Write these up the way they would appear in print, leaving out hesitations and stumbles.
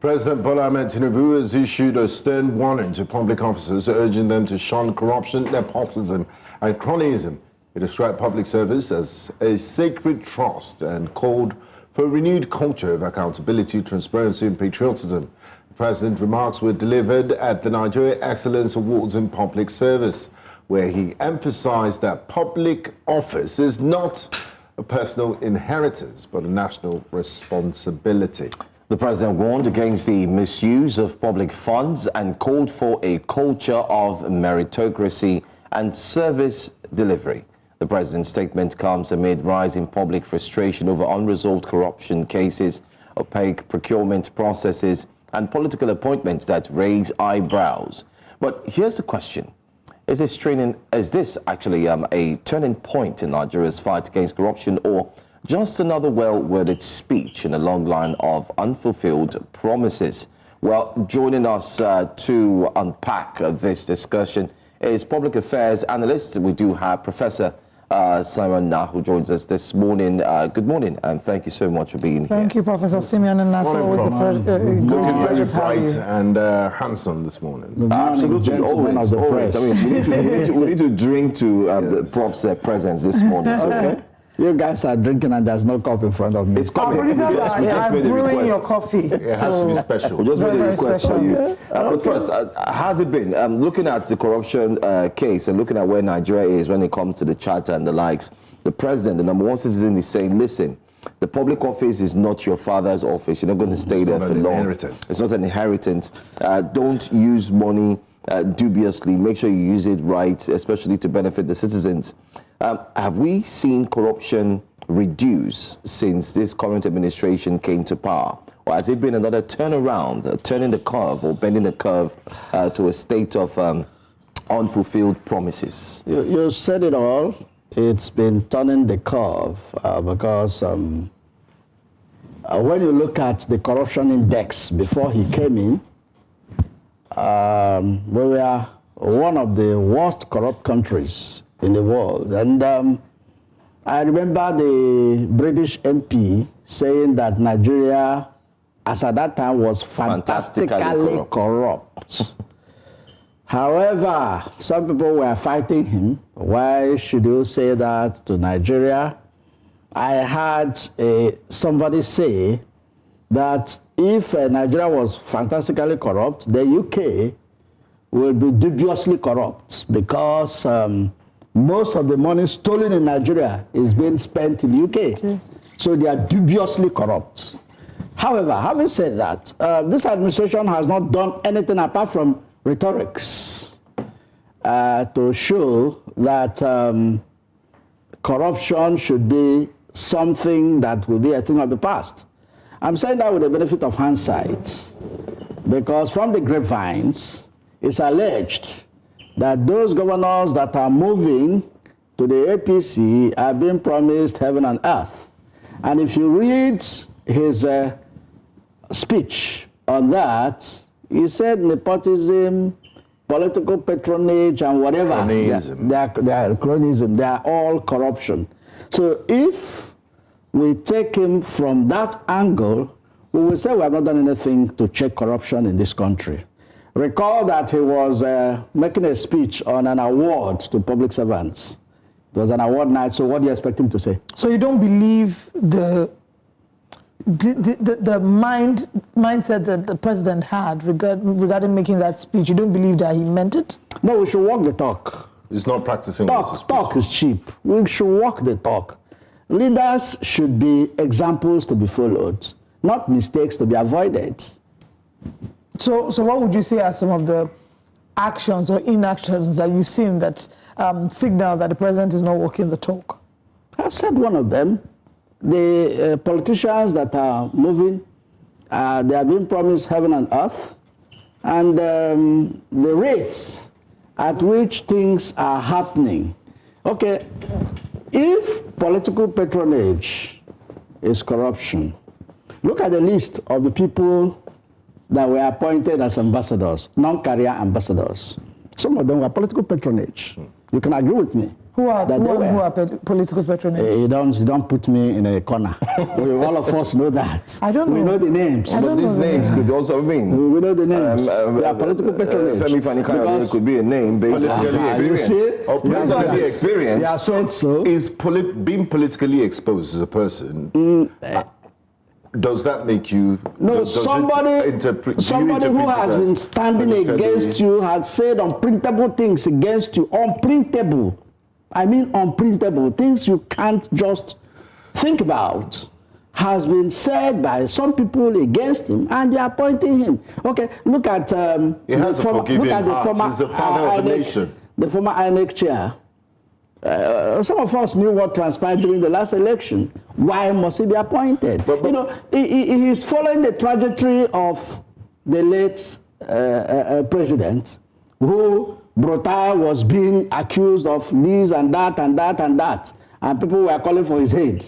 President Bola Ahmed Tinubu has issued a stern warning to public officers, urging them to shun corruption, nepotism, and cronyism. He described public service as a sacred trust and called for a renewed culture of accountability, transparency, and patriotism. The president's remarks were delivered at the Nigeria Excellence Awards in Public Service, where he emphasized that public office is not a personal inheritance, but a national responsibility. The president warned against the misuse of public funds and called for a culture of meritocracy and service delivery. The president's statement comes amid rising public frustration over unresolved corruption cases, opaque procurement processes, and political appointments that raise eyebrows. But here's the question. Is this actually a turning point in Nigeria's fight against corruption, or just another well-worded speech in a long line of unfulfilled promises? Well, joining us to unpack this discussion is public affairs analyst. We do have Professor Nnah, who joins us this morning. Good morning, and thank you so much for being here. Thank you, Professor Simeon and Nnah. Always a pleasure to have you. And handsome this morning. Absolutely, always. I mean, we need to drink to the Prof's presence this morning. Okay. You guys are drinking and there's no cup in front of me. It's coming. I'm brewing your coffee. It has to be special. We just made a request for you. But first, has it been, looking at the corruption case and looking at where Nigeria is when it comes to the charter and the likes, the president, the number one citizen, is saying, listen, the public office is not your father's office. You're not going to stay there for long. It's not an inheritance. Don't use money dubiously. Make sure you use it right, especially to benefit the citizens. Have we seen corruption reduce since this current administration came to power? Or has it been another turnaround, turning the curve or bending the curve to a state of unfulfilled promises? You said it all. It's been turning the curve because when you look at the corruption index before he came in, we were one of the worst corrupt countries in the world. And I remember the British MP saying that Nigeria, as at that time, was fantastically corrupt. However, some people were fighting him. Why should you say that to Nigeria? I had somebody say that if Nigeria was fantastically corrupt, the UK will be dubiously corrupt because most of the money stolen in Nigeria is being spent in the UK. Okay. So they are dubiously corrupt. However, having said that, this administration has not done anything apart from rhetorics to show that corruption should be something that will be a thing of the past. I'm saying that with the benefit of hindsight, because from the grapevines, it's alleged that those governors that are moving to the APC are being promised heaven and earth. And if you read his speech on that, he said nepotism, political patronage, and whatever. Cronyism. They are cronyism. They are all corruption. So if we take him from that angle, we will say we have not done anything to check corruption in this country. Recall that he was making a speech on an award to public servants. It was an award night, so what do you expect him to say? So you don't believe the mindset that the president had regarding making that speech? You don't believe that he meant it? No, we should walk the talk. He's not practicing Talk is cheap. We should walk the talk. Leaders should be examples to be followed, not mistakes to be avoided. So what would you say are some of the actions or inactions that you've seen that signal that the president is not walking the talk? I've said one of them. The politicians that are moving, they are being promised heaven and earth, and the rates at which things are happening. Okay, if political patronage is corruption, look at the list of the people that were appointed as ambassadors, non-career ambassadors. Some of them were political patronage. You can agree with me. Who are that they were. who are political patronage? You don't put me in a corner. All of us know that. I don't know. We know the names. I But don't these know the names names. could also mean. We know the names. They are political patronage. Femi Fani-Kayode could be a name based on his experience. Or Based on his politically experience. They are said so. Is being politically exposed as a person, does that make you... No, does it somebody interpret- do you who interpret has it as been standing politically- against you has said unprintable things against you. Unprintable. I mean unprintable. Things you can't just think about. Has been said by some people against him, and they are pointing him. Okay, look at He has a forgiving heart. He's the father of the INEC nation. the former INEC chair. Some of us knew what transpired during the last election. Why must he be appointed? But- you know, he is following the trajectory of the late president, who brutal was being accused of this and that and that and that, and people were calling for his head.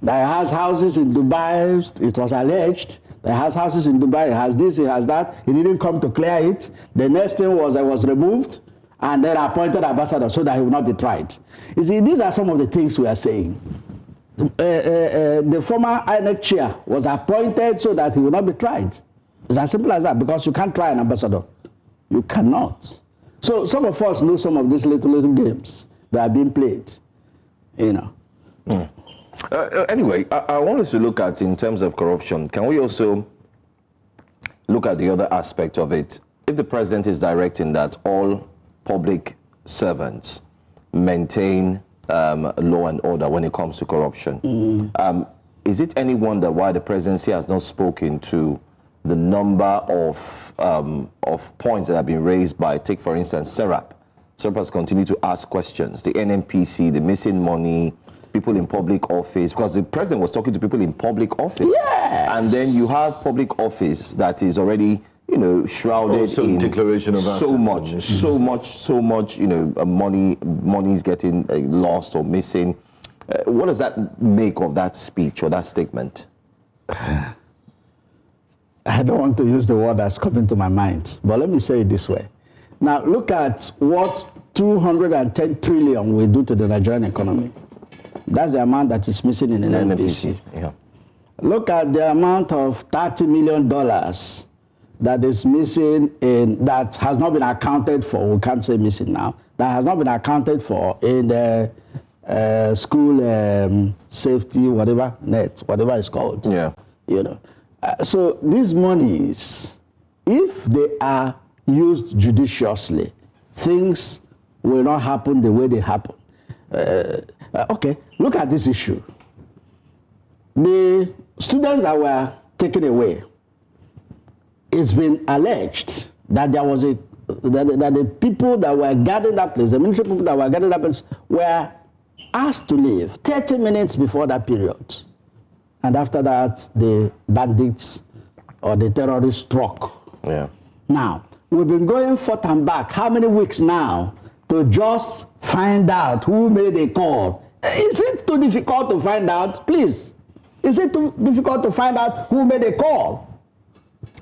That he has houses in Dubai, it was alleged. That he has houses in Dubai, he has this, he has that. He didn't come to clear it. The next thing was I was removed and then appointed ambassador so that he would not be tried. You see, these are some of the things we are saying. The former INEC chair was appointed so that he would not be tried. It's as simple as that, because you can't try an ambassador. You cannot. So some of us know some of these little games that are being played, you know. Anyway, I want us to look at, in terms of corruption, can we also look at the other aspect of it? If the president is directing that all public servants maintain law and order when it comes to corruption, is it any wonder why the presidency has not spoken to the number of points that have been raised by, take for instance, SERAP? SERAP has continued to ask questions. The NNPC, the missing money, people in public office, because the president was talking to people in public office. Yes. And then you have public office that is already, you know, shrouded in declaration of so assets. much, you know, money is getting lost or missing. What does that make of that speech or that statement? I don't want to use the word that's coming to my mind, but let me say it this way. Now, look at what 210 trillion will do to the Nigerian economy. That's the amount that is missing in the NNPC. Yeah. Look at the amount of $30 million that is missing that has not been accounted for. We can't say missing now. That has not been accounted for in the school safety, whatever it's called. Yeah. You know. So these monies, if they are used judiciously, things will not happen the way they happen. Okay, look at this issue. The students that were taken away, it's been alleged that there was that the people that were guarding that place, the military people that were guarding that place, were asked to leave 30 minutes before that period. And after that, the bandits or the terrorists struck. Yeah. Now, we've been going forth and back. How many weeks now to just find out who made a call? Is it too difficult to find out? Please. Is it too difficult to find out who made a call?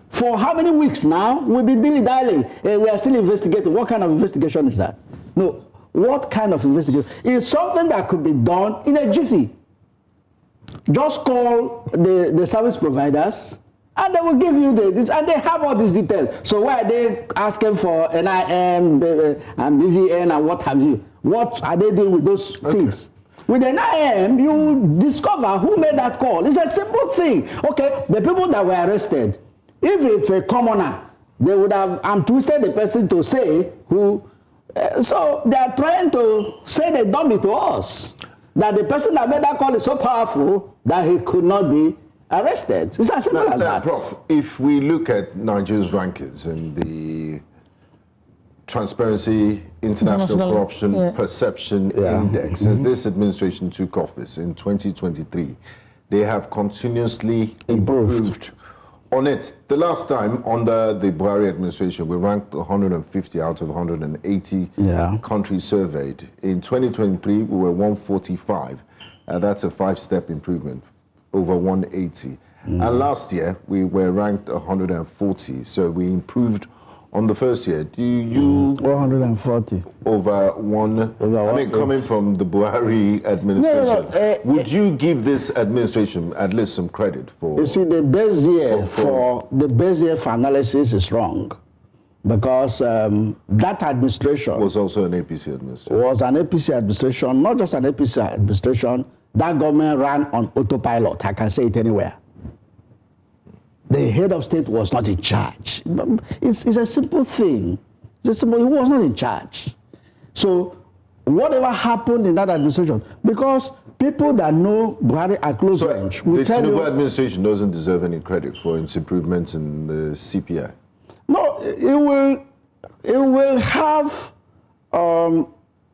For how many weeks now? We've been dilly-dallying. We are still investigating. What kind of investigation is that? No. What kind of investigation? It's something that could be done in a jiffy. Just call the service providers and they will give you this, and they have all these details. So why are they asking for NIM and BVN and what have you? What are they doing with those things? With NIM, you discover who made that call. It's a simple thing. Okay, the people that were arrested, if it's a commoner, they would have twisted the person to say who. So they are trying to say the dummy to us, that the person that made that call is so powerful that he could not be arrested. It's as simple as that. Prof, if we look at Nigeria's rankings and the Transparency International Corruption Perception Index, since this administration took office in 2023, they have continuously improved on it. The last time under the Buhari administration, we ranked 150 out of 180 countries surveyed. In 2023, we were 145. That's a 5-step improvement over 180. And last year, we were ranked 140. So we improved on the first year, do you 140. over one? I mean, coming from the Buhari administration, would you give this administration at least some credit for? You see, the base year for analysis is wrong, because that administration was also an APC administration. Was an APC administration, not just an APC administration. That government ran on autopilot. I can say it anywhere. The head of state was not in charge. It's a simple thing. He was not in charge. So whatever happened in that administration, because people that know Buhari at close range will tell you... The Tinubu administration doesn't deserve any credit for its improvements in the CPI. No, it will have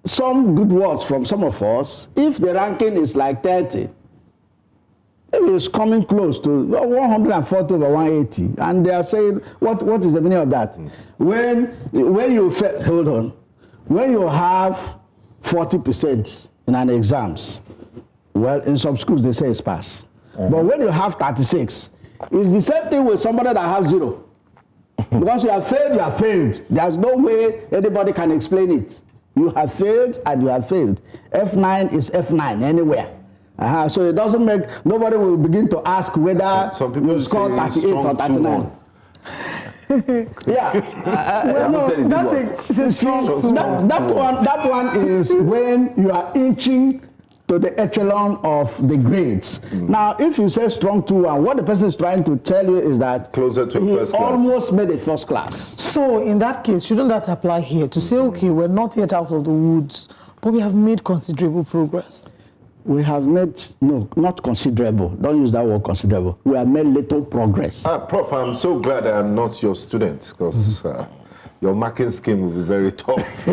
some good words from some of us if the ranking is like 30. It is coming close to 140 over 180, and they are saying, what is the meaning of that? When you hold on, when you have 40% in an exams, well, in some schools they say it's pass. But when you have 36, it's the same thing with somebody that has 0. Because you have failed, you have failed. There's no way anybody can explain it. You have failed and you have failed. F9 is F9 anywhere. So it doesn't make, nobody will begin to ask whether you score 38 or 39. Yeah. That one is when you are inching to the echelon of the grades. Now, if you say strong 2-1, what the person is trying to tell you is that closer to first class. Almost made a first class. So in that case, shouldn't that apply here to say, okay, we're not yet out of the woods, but we have made considerable progress? We have made, no, not considerable. Don't use that word considerable. We have made little progress. Prof, I'm so glad I'm not your student, because your marking scheme will be very tough.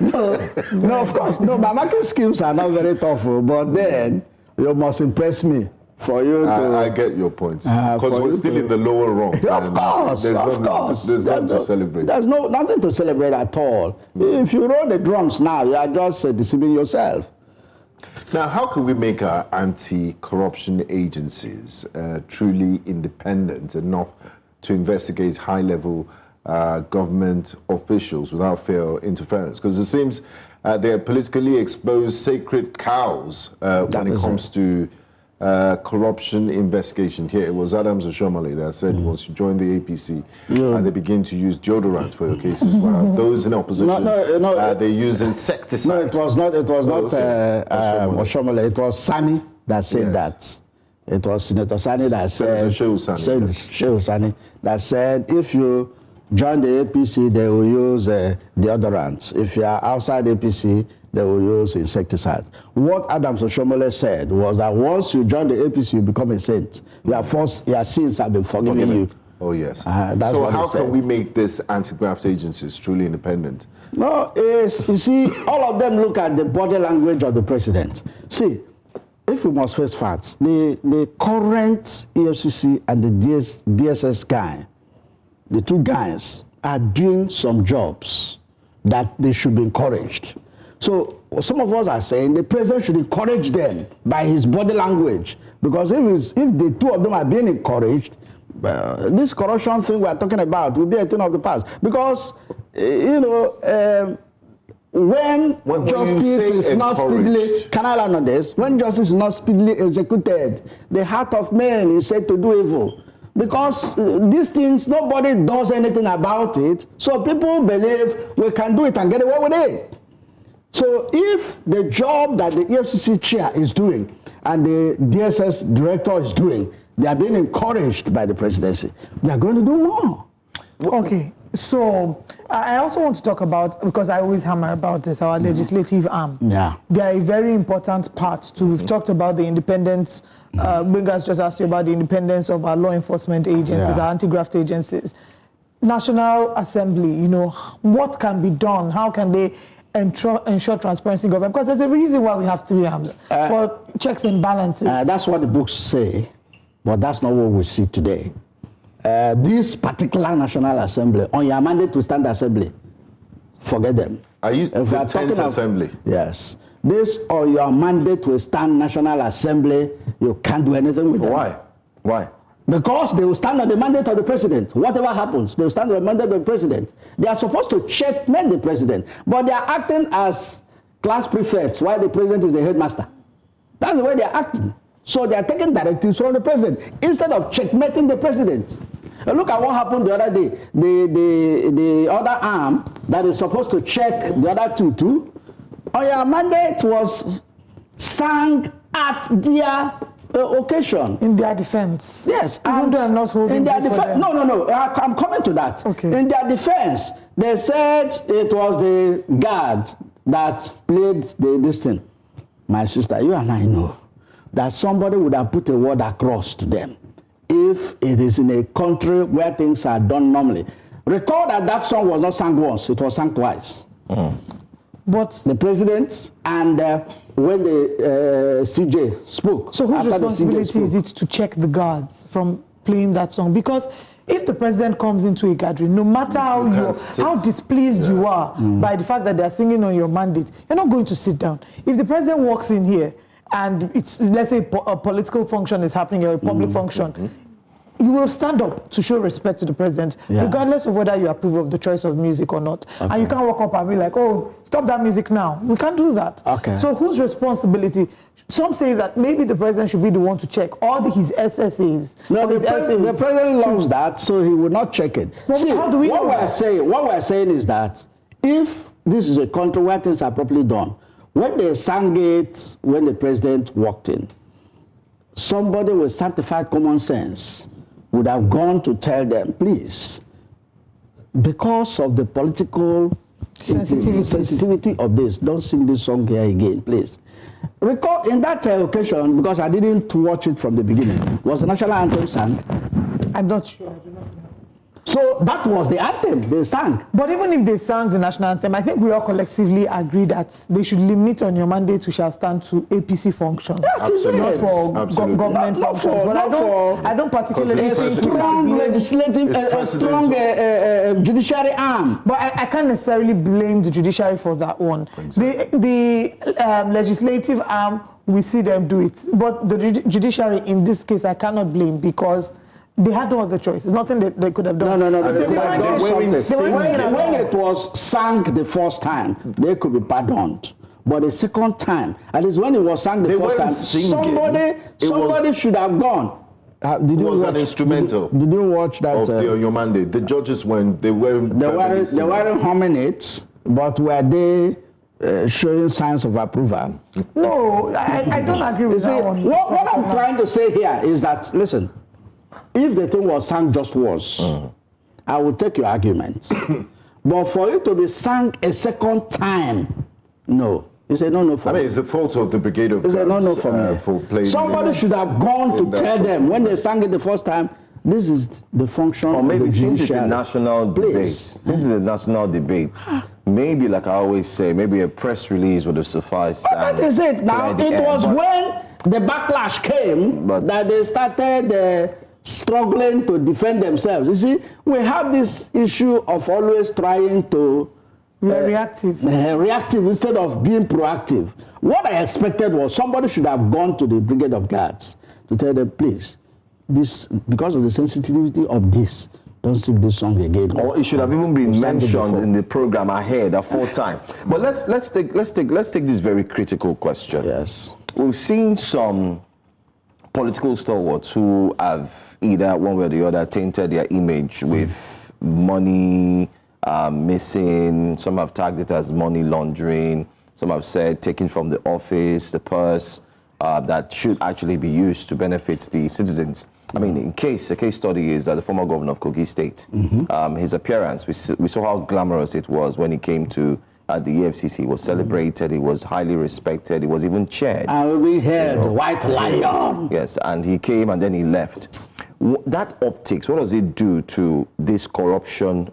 No, of course. No, my marking schemes are not very tough, but then you must impress me for you to... I get your point. Because we're still in the lower rungs. Of course, There's nothing to celebrate. There's nothing to celebrate at all. If you roll the drums now, you are just deceiving yourself. Now, how can we make our anti-corruption agencies truly independent enough to investigate high-level government officials without fear of interference? Because it seems they're politically exposed sacred cows when it comes to corruption investigation. Here, it was Adams Oshomole that said once you join the APC, they begin to use deodorant for your cases. While those in opposition, they use insecticide. No, it was not Oshomole. It was Sani that said that. It was Senator Sani that said, Shehu Sani, that said, if you join the APC, they will use deodorants. If you are outside APC, they will use insecticides. What Adams Oshomole said was that once you join the APC, you become a saint. Your sins have been forgiven you. Oh, yes. So how can we make this anti-graft agencies truly independent? No, you see, all of them look at the body language of the president. See, if we must face facts, the current EFCC and the DSS guy, the two guys, are doing some jobs that they should be encouraged. So some of us are saying the president should encourage them by his body language, because if the two of them are being encouraged, this corruption thing we are talking about will be a thing of the past. Because when justice is not speedily, can I learn on this? When justice is not speedily executed, the heart of man is said to do evil. Because these things, nobody does anything about it, so people believe we can do it and get away with it. So if the job that the EFCC chair is doing and the DSS director is doing, they are being encouraged by the presidency, they are going to do more. Okay, so I also want to talk about, because I always hammer about this, our legislative arm. Yeah. They are a very important part too. We've talked about the independence. Gbenga has just asked you about the independence of our law enforcement agencies, our anti-graft agencies. National Assembly, what can be done? How can they ensure transparency in government? Because there's a reason why we have 3 arms, for checks and balances. That's what the books say, but that's not what we see today. This particular National Assembly, on your mandate to stand assembly, forget them. Are you the 10th Assembly? Yes. This or your mandate to stand National Assembly, you can't do anything with them. Why? Because they will stand on the mandate of the president. Whatever happens, they will stand on the mandate of the president. They are supposed to checkmate the president, but they are acting as class prefects while the president is the headmaster. That's the way they are acting. So they are taking directives from the president instead of checkmating the president. And look at what happened the other day. The other arm that is supposed to check the other two too, on your mandate was sang at their occasion. In their defense. Yes. Even though I'm not holding in their it for them. No. I'm coming to that. Okay. In their defense, they said it was the guard that played this thing. My sister, you and I know that somebody would have put a word across to them if it is in a country where things are done normally. Recall that song was not sung once, it was sung twice. But the president and when the CJ spoke. so whose responsibility is it to check the guards from playing that song? Because if the president comes into a gathering, no matter how displeased you are by the fact that they are singing on your mandate, you're not going to sit down. If the president walks in here and it's, let's say, a political function is happening or a public function, you will stand up to show respect to the president, regardless of whether you approve of the choice of music or not. Okay. And you can't walk up and be like, oh, stop that music now. We can't do that. Okay. So whose responsibility? Some say that maybe the president should be the one to check all his SSAs. No, the president loves that, so he would not check it. Well, see, how do we know that? What we're saying is that if this is a country where things are properly done, when they sang it, when the president walked in, somebody with sanctified common sense would have gone to tell them, please, because of the political sensitivity of this, don't sing this song here again, please. Recall in that occasion, because I didn't watch it from the beginning, was the national anthem sang? I'm not sure. I do not know. So that was the anthem they sang. But even if they sang the national anthem, I think we all collectively agree that they should limit on your mandate we shall stand to APC functions. Absolutely. Not for government functions. But I don't particularly think strong legislative, strong judiciary arm. But I can't necessarily blame the judiciary for that one. Exactly. The legislative arm, we see them do it. But the judiciary, in this case, I cannot blame because they had no other choice. It's nothing that they could have done. No. They could have done something. When it was sung the first time, they could be pardoned. But the second time, at least when it was sung the first time, somebody should have gone. Did you watch an instrumental? Did you watch that? Of your mandate. The judges they weren't humming it, but were they showing signs of approval? No, I don't agree with that one. What I'm trying to say here is that, listen, if the thing was sung just once, I would take your argument. But for it to be sung a second time, no. It's a no-no for me. It's the fault of the Brigade of It's a no-no for me. For playing somebody should have gone to tell them when they sang it the first time, this is the function or maybe of the since it's a national debate. Since it's a national debate, maybe, like I always say, maybe a press release would have sufficed. But that is it. Now, it was when the backlash came that they started struggling to defend themselves. You see, we have this issue of always trying to reactive instead of being proactive. What I expected was somebody should have gone to the Brigade of Guards to tell them, please, this, because of the sensitivity of this, don't sing this song again. Or it should have even been mentioned in the program ahead, time. But let's take this very critical question. Yes, we've seen some political stalwarts who have either one way or the other tainted their image with money missing. Some have tagged it as money laundering. Some have said taken from the office, the purse that should actually be used to benefit the citizens. I mean, a case study is that the former governor of Kogi State, his appearance, we saw how glamorous it was when he came to the EFCC. He was celebrated, he was highly respected, he was even chaired. And we heard White Lion. Yes, and he came and then he left. That optics, what does it do to this corruption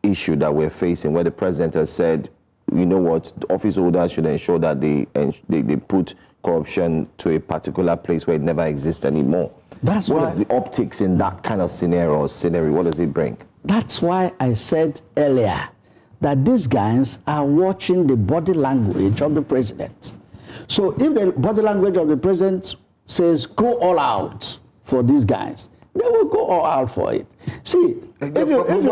issue that we're facing, where the president has said, you know what, office holders should ensure that they put corruption to a particular place where it never exists anymore? That's what is the optics in that kind of scenario? What does it bring? That's why I said earlier that these guys are watching the body language of the president. So if the body language of the president says go all out for these guys, they will go all out for it. See, Why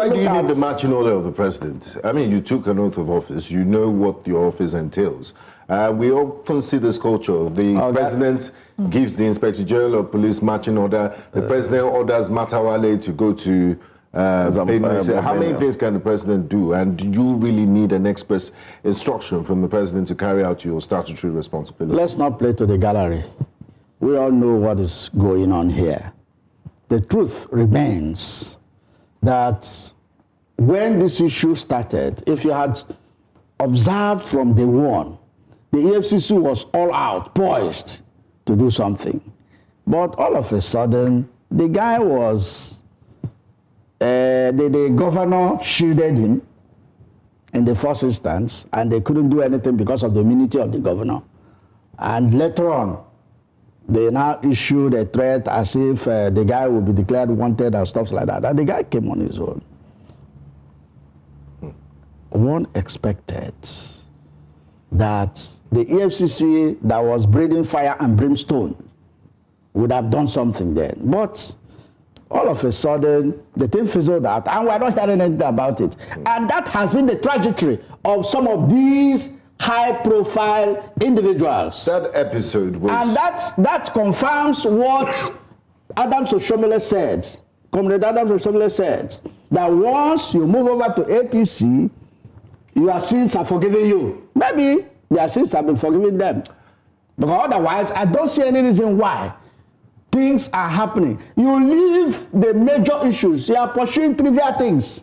do you need the marching order of the president? I mean, you took an oath of office. You know what your office entails. We often see this culture. The president gives the Inspector General of Police marching order. The president orders Matawale to go to how many things can the president do? And do you really need an express instruction from the president to carry out your statutory responsibilities? Let's not play to the gallery. We all know what is going on here. The truth remains that when this issue started, if you had observed from day one, the EFCC was all out, poised to do something. But all of a sudden, the guy was, the governor shielded him in the first instance, and they couldn't do anything because of the immunity of the governor. And later on, they now issued a threat as if the guy would be declared wanted and stuff like that. And the guy came on his own. One expected that the EFCC that was breathing fire and brimstone would have done something then. But all of a sudden, the thing fizzled out, and we're not hearing anything about it. And that has been the trajectory of some of these high-profile individuals. That episode was... And that confirms what Adams Oshomole said, Comrade Adams Oshomole said, that once you move over to APC, your sins are forgiven you. Maybe their sins have been forgiven them. Because otherwise, I don't see any reason why things are happening. You leave the major issues. You are pursuing trivial things.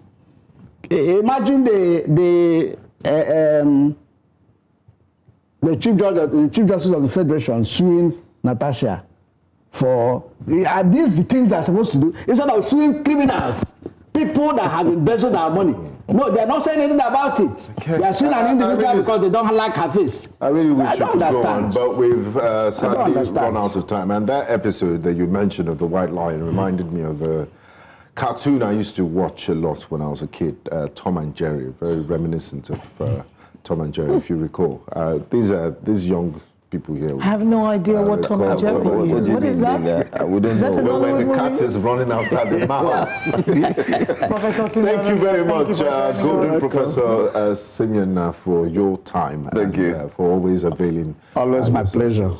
Imagine the Chief Justice of the Federation suing Natasha for, are these the things they're supposed to do? Instead of suing criminals, people that have embezzled our money. No, they're not saying anything about it. Okay. They are suing an individual because they don't like her face. I really wish I don't understand. Go on, but we've sadly run out of time. And that episode that you mentioned of the White Lion reminded me of a cartoon I used to watch a lot when I was a kid, Tom and Jerry, very reminiscent of Tom and Jerry, if you recall. These young people here. I have no idea what Tom and Jerry is. What is that? We don't know. When the cat is running after the mouse. Professor Thank you very much, Golden Professor Nnah, for your time. Thank you. For always availing. Always my pleasure.